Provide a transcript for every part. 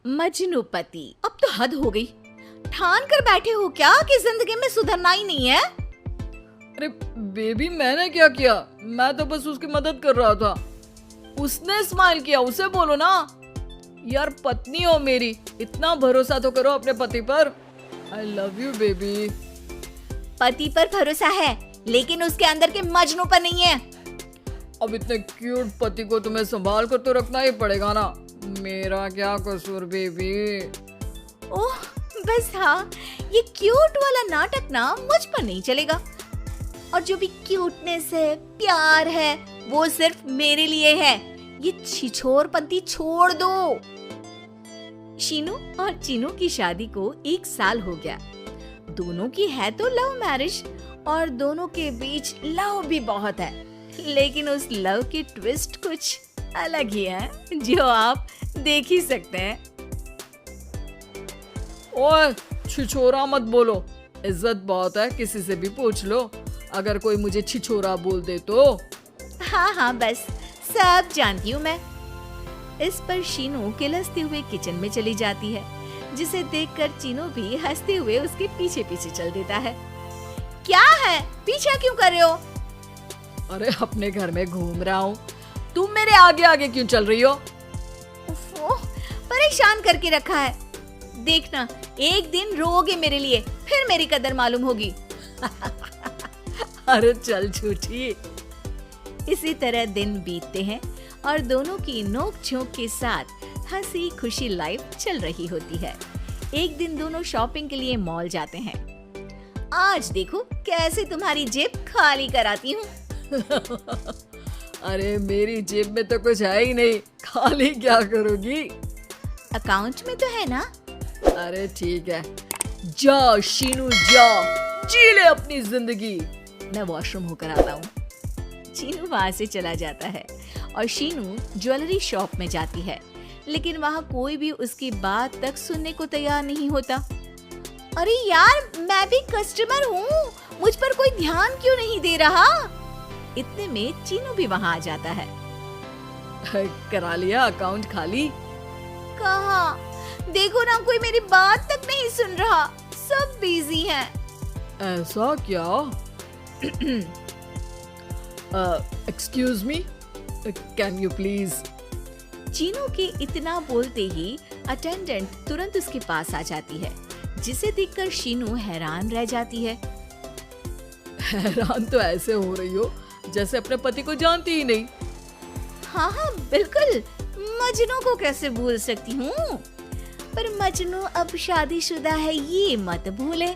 मजनूपति, अब तो हद हो गई। ठान कर बैठे हो क्या कि जिंदगी में सुधरना ही नहीं है? अरे बेबी, मैंने क्या किया? मैं तो बस उसकी मदद कर रहा था। उसने स्माइल किया, उसे बोलो ना। यार पत्नी हो मेरी, इतना भरोसा तो करो अपने पति पर। I love you baby. पति पर भरोसा है लेकिन उसके अंदर के मजनू पर नहीं है। अब इतने क्यूट पति को तुम्हें संभाल कर तो रखना ही पड़ेगा ना। मेरा क्या कसूर बेबी? ओह बस हाँ, ये क्यूट वाला नाटक ना मुझ पर नहीं चलेगा। और जो भी क्यूटनेस है, प्यार है, वो सिर्फ मेरे लिए है। ये छिछोरपंती छोड़ दो। शीनू और चीनू की शादी को 1 साल हो गया। दोनों की है तो लव मैरिज और दोनों के बीच लव भी बहुत है, लेकिन उस लव की ट्विस्ट कुछ अलग ही है जो आप देख ही सकते हैं। ओए छिछोरा मत बोलो, इज्जत बहुत है, किसी से भी पूछ लो। अगर कोई मुझे छिछोरा बोल दे तो। हाँ बस सब जानती हूँ मैं। इस पर शीनू किलसते हुए किचन में चली जाती है, जिसे देखकर चीनू भी हंसते हुए उसके पीछे पीछे चल देता है। क्या है, पीछा क्यों कर रहे हो? अरे अपने घर में घूम रहा हूँ, तुम मेरे आगे आगे क्यों चल रही हो? परेशान करके रखा है। देखना एक दिन रोओगे मेरे लिए, फिर मेरी कदर मालूम होगी। अरे चल झूठी। इसी तरह दिन बीतते हैं और दोनों की नोक झोंक के साथ हंसी खुशी लाइफ चल रही होती है। एक दिन दोनों शॉपिंग के लिए मॉल जाते हैं। आज देखो कैसे तुम्हारी जेब खाली कराती हूँ। अरे मेरी जेब में तो कुछ है ही नहीं, खाली क्या करोगी? अकाउंट में तो है ना। अरे ठीक है, जा शीनू जा, जी ले अपनी जिंदगी। मैं वॉशरूम होकर आता हूँ। चीनू वहाँ से चला जाता है और शीनू ज्वेलरी शॉप में जाती है, लेकिन वहाँ कोई भी उसकी बात तक सुनने को तैयार नहीं होता। अरे यार, मैं भी कस्टमर हूँ, मुझ पर कोई ध्यान क्यों नहीं दे रहा? इतने में चीनू भी वहाँ आ जाता है। करा लिया अकाउंट खाली? कहाँ? देखो ना, कोई मेरी बात तक नहीं सुन रहा, सब बिजी हैं। ऐसा क्या? Excuse me, can you please? Chinu के इतना बोलते ही अटेंडेंट तुरंत उसके पास आ जाती है, जिसे देखकर शीनू हैरान रह जाती है। हैरान तो ऐसे हो रही हो जैसे अपने पति को जानती ही नहीं। हाँ बिल्कुल, मजनू को कैसे भूल सकती हूँ, पर मजनू अब शादीशुदा है ये मत भूले।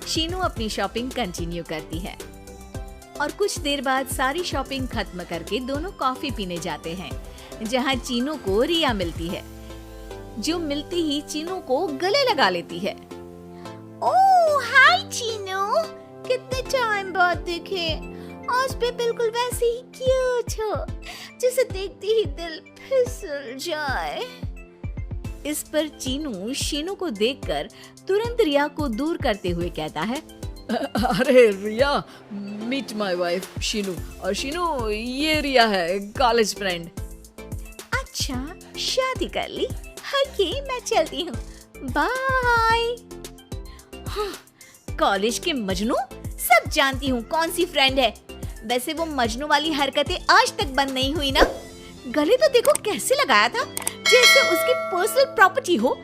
शीनू अपनी शॉपिंग कंटिन्यू करती है और कुछ देर बाद सारी शॉपिंग खत्म करके दोनों कॉफी पीने जाते हैं, जहाँ चीनू को रिया मिलती है, जो मिलते ही चीनू को गले लगा लेती है। ओह हाय चीनू, कितने टाइम बाद देखे। आज भी बिल्कुल वैसे ही क्यूट हो, जिसे देखते ही दिल फिसल जाए। इस पर चीनू शीनू को देखकर तुरंत रिया को दूर करते हुए कहता है, अरे रिया, मीट माय वाइफ शीनू। और शीनू, ये रिया है, कॉलेज फ्रेंड। अच्छा, शादी कर ली? ओके, मैं चलती हूँ, बाय। कॉलेज के मजनू, सब जानती हूँ कौन सी फ्रेंड है। वैसे वो मजनू वाली हरकतें आज तक बंद नहीं हुई ना। गले तो देखो कैसे लगाया था, जैसे उसकी पर्सनल प्रॉपर्टी हो।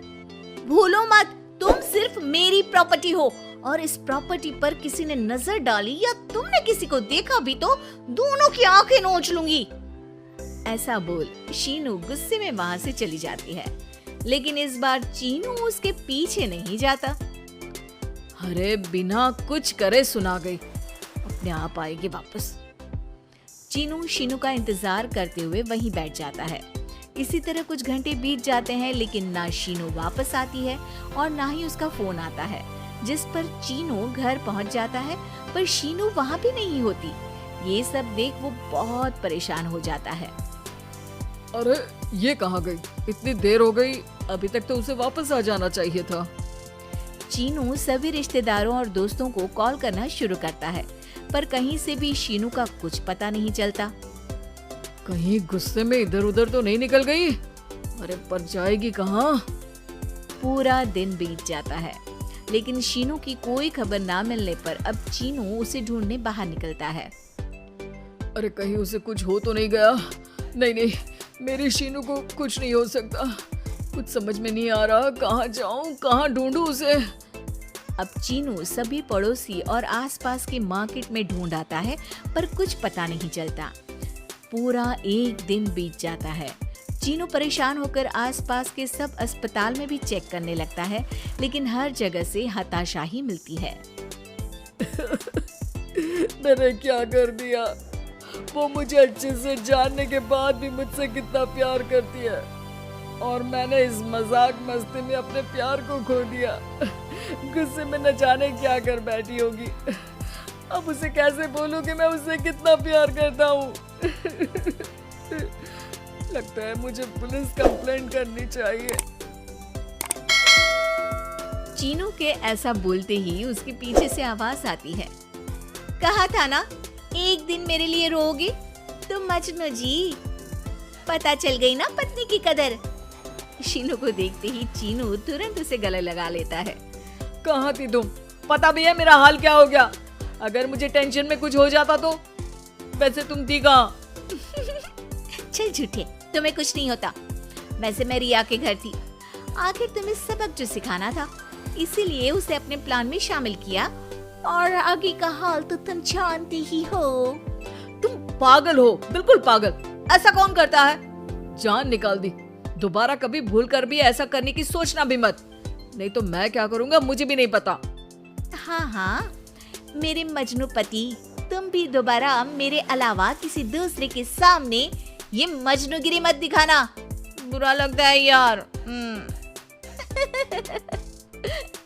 भूलो मत, तुम सिर्फ मेरी प्रॉपर्टी हो, और इस प्रॉपर्टी पर किसी ने नजर डाली या तुमने किसी को देखा भी तो दोनों की आंखें नोच लूंगी। ऐसा बोल शीनू गुस्से में वहाँ से चली जाती है, लेकिन इस बार चीनू उसके पीछे नहीं जाता। अरे बिना कुछ करे सुना गई, अपने आप आएगी वापस। चीनू शीनू का इंतजार करते हुए वहीं बैठ जाता है। इसी तरह कुछ घंटे बीत जाते हैं, लेकिन ना शीनू वापस आती है और ना ही उसका फोन आता है, जिस पर चीनू घर पहुंच जाता है, पर शीनू वहाँ भी नहीं होती। ये सब देख वो बहुत परेशान हो जाता है। अरे ये कहाँ गई? इतनी देर हो गई, अभी तक तो उसे वापस आ जाना चाहिए था। चीनू सभी रिश्तेदारों और दोस्तों को कॉल करना शुरू करता है, पर कहीं से भी शीनू का कुछ पता नहीं चलता। कहीं गुस्से में इधर उधर तो नहीं निकल गई? अरे पर जाएगी कहाँ? पूरा दिन बीत जाता है, लेकिन शीनू की कोई खबर ना मिलने पर अब चीनू उसे ढूंढने बाहर निकलता है। अरे कहीं उसे कुछ हो तो नहीं गया? नहीं नहीं, मेरी शीनू को कुछ नहीं हो सकता। कुछ समझ में नहीं आ रहा, कहाँ जाऊं, कहाँ ढूंढूं उसे। अब चीनू सभी पड़ोसी और आसपास के मार्केट में ढूंढ आता है, पर कुछ पता नहीं चलता। पूरा एक दिन बीत जाता है। चीनू परेशान होकर आसपास के सब अस्पताल में भी चेक करने लगता है, लेकिन हर जगह से हताशा ही मिलती है। मैंने क्या कर दिया? वो मुझे अच्छे से जानने के बाद भी मुझसे कितना प्यार करती है, और मैंने इस मजाक मस्ती में अपने प्यार को खो दिया। गुस्से में न जाने क्या कर बैठी होगी। अब उसे कैसे बोलूं कि मैं उससे कितना प्यार करता हूँ। लगता है मुझे पुलिस कंप्लेंट करनी चाहिए। चीनू के ऐसा बोलते ही उसके पीछे से आवाज आती है। कहा था ना, एक दिन मेरे लिए रोओगे तुम मजनू जी। पता चल गई ना पत्नी की कदर। शीनू को देखते ही चीनू तुरंत उसे गले लगा लेता है। कहाँ थी तुम? पता भी है मेरा हाल क्या हो गया? अगर मुझे टेंशन में कुछ हो जाता तो? वैसे तुम थी कहाँ? चल झूठे, तुम्हें कुछ नहीं होता। वैसे मैं रिया के घर थी। आखिर तुम्हें सबक जो सिखाना था, इसीलिए उसे अपने प्लान में शामिल किया, और आगे का हाल तो तुम जानते ही हो। तुम पागल हो, बिल्कुल पागल। ऐसा कौन करता है? जान निकाल दी। दोबारा कभी भूल कर भी ऐसा करने की सोचना भी मत, नहीं तो मैं क्या करूंगा मुझे भी नहीं पता। हाँ हाँ मेरे मजनू पति, तुम भी दोबारा मेरे अलावा किसी दूसरे के सामने ये मजनूगिरी मत दिखाना। बुरा लगता है यार।